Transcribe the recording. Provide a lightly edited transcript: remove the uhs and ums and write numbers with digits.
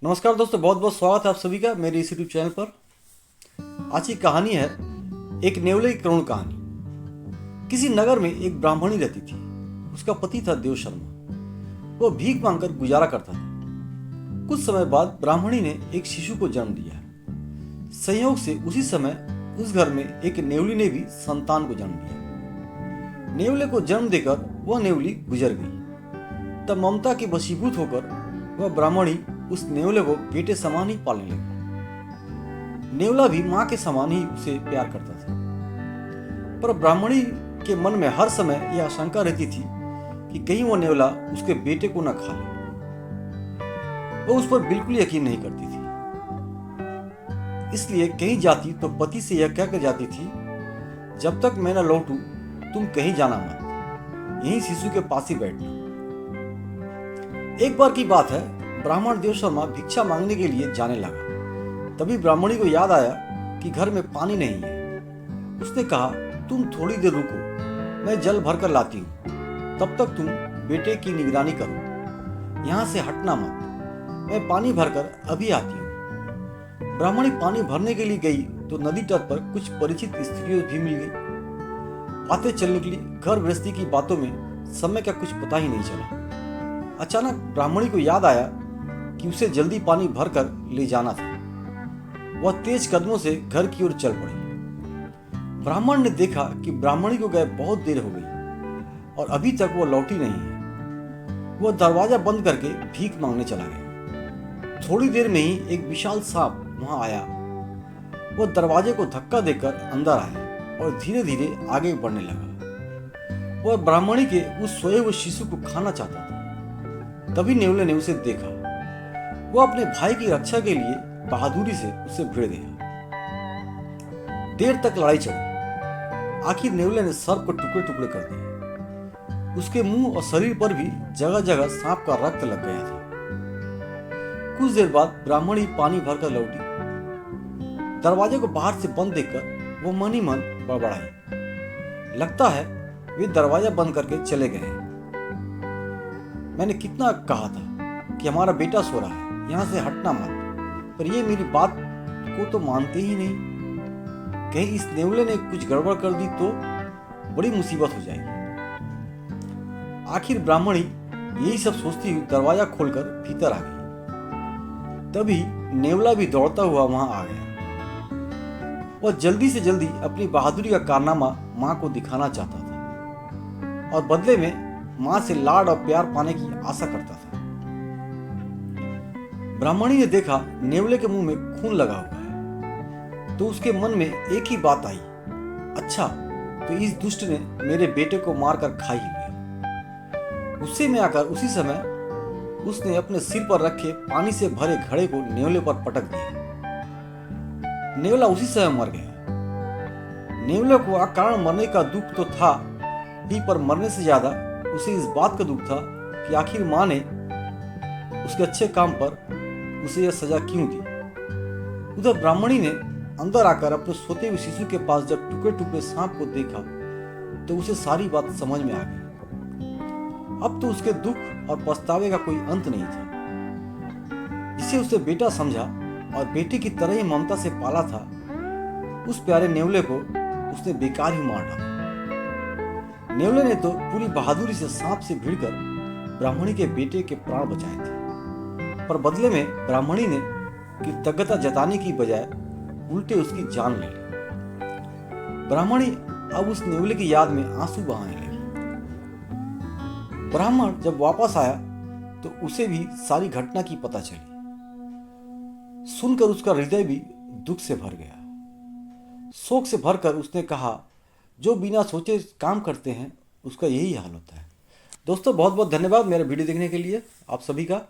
नमस्कार दोस्तों, बहुत बहुत स्वागत है आप सभी का मेरे इस यूट्यूब चैनल पर। आज की कहानी है एक नेवले की करुण कहानी। किसी नगर में एक ब्राह्मणी रहती थी। उसका पति था देव शर्मा। वह भीख मांगकर गुजारा करता था। कुछ समय बाद ब्राह्मणी ने एक शिशु को जन्म दिया। संयोग से उसी समय उस घर में एक नेवली ने भी संतान को जन्म दिया। नेवले को जन्म देकर वह नेवली गुजर गई। तब ममता के वशीभूत होकर वह ब्राह्मणी उस नेवले को बेटे समान ही पालने लगी। नेवला भी मां के समान ही उसे प्यार करता था। पर ब्राह्मणी के मन में हर समय यह आशंका रहती थी कि कहीं वो नेवला उसके बेटे को न खा ले। वो उस पर बिल्कुल यकीन नहीं करती थी। इसलिए कहीं जाती तो पति से यह कहकर जाती थी, जब तक मैं न लौटूं तुम कहीं जाना मत, यहीं शिशु के पास ही बैठना। एक बार की बात है, ब्राह्मण देव शर्मा भिक्षा मांगने के लिए जाने लगा। तभी ब्राह्मणी को याद आया कि घर में पानी नहीं है। उसने कहा, तुम थोड़ी देर रुको, मैं जल भर कर लाती हूँ। तब तक तुम बेटे की निगरानी करो, यहाँ से हटना मत, मैं पानी भरकर अभी आती हूँ। ब्राह्मणी पानी भरने के लिए गई तो नदी तट पर कुछ परिचित स्त्रियों भी मिल गई। बातें चल निकली। घर गृहस्थी की बातों में समय का कुछ पता ही नहीं चला। अचानक ब्राह्मणी को याद आया कि उसे जल्दी पानी भरकर ले जाना था। वह तेज कदमों से घर की ओर चल पड़ी। ब्राह्मण ने देखा कि ब्राह्मणी को गए बहुत देर हो गई और अभी तक वो लौटी नहीं है। वह दरवाजा बंद करके भीख मांगने चला गया। थोड़ी देर में ही एक विशाल सांप वहां आया। वह दरवाजे को धक्का देकर अंदर आया और धीरे धीरे आगे बढ़ने लगा। वह ब्राह्मणी के उस सोए हुए शिशु को खाना चाहता था। तभी नेवले ने उसे देखा। वो अपने भाई की रक्षा के लिए बहादुरी से उसे भिड़ गया। देर तक लड़ाई चली। आखिर नेवले ने सर्प को टुकड़े टुकड़े कर दिए। उसके मुंह और शरीर पर भी जगह जगह सांप का रक्त लग गया था। कुछ देर बाद ब्राह्मणी पानी भरकर लौटी। दरवाजे को बाहर से बंद देखकर वो मन ही मन बड़बड़ाई। लगता है वे दरवाजा बंद करके चले गए। मैंने कितना कहा था कि हमारा बेटा सो रहा है, यहाँ से हटना मत, पर ये मेरी बात को तो मानते ही नहीं। कहीं इस नेवले ने कुछ गड़बड़ कर दी तो बड़ी मुसीबत हो जाएगी। आखिर ब्राह्मणी यही सब सोचती हुई दरवाजा खोलकर भीतर आ गई। तभी नेवला भी दौड़ता हुआ वहां आ गया। वह जल्दी से जल्दी अपनी बहादुरी का कारनामा मां को दिखाना चाहता था और बदले में मां से लाड और प्यार पाने की आशा करता था। ब्राह्मणी ने देखा नेवले के मुंह में खून लगा हुआ है तो उसके मन में एक ही बात आई, अच्छा तो इस दुष्ट ने मेरे बेटे को मारकर खा ही लिया। गुस्से में आकर उसी समय उसने अपने सिर पर रखे पानी से भरे घड़े को नेवले पर पटक दिया। नेवला उसी समय मर गया। नेवले को अकारण मरने का दुख तो था ही, पर मरने से ज्यादा उसे इस बात का दुख था कि आखिर मां ने उसके अच्छे काम पर उसे यह सजा क्यों दी। उधर ब्राह्मणी ने अंदर आकर अपने सोते हुए शिशु के पास जब टुकड़े टुकड़े सांप को देखा तो उसे सारी बात समझ में आ गई। अब तो उसके दुख और पछतावे का कोई अंत नहीं था। जिसे उसे बेटा समझा और बेटे की तरह ही ममता से पाला था, उस प्यारे नेवले को उसने बेकार ही मार डाला। नेवले ने तो पूरी बहादुरी से सांप से भिड़कर ब्राह्मणी के बेटे के प्राण बचाए थे, पर बदले में ब्राह्मणी ने कृतज्ञता जताने की बजाय उल्टे उसकी जान ले ली। ब्राह्मणी अब उस नेवले की याद में आंसू बहाने लगी। ब्राह्मण जब वापस आया तो उसे भी सारी घटना की पता चली। सुनकर उसका हृदय भी दुख से भर गया। शोक से भरकर उसने कहा, जो बिना सोचे काम करते हैं उसका यही हाल होता है। दोस्तों, बहुत बहुत धन्यवाद मेरा वीडियो देखने के लिए आप सभी का।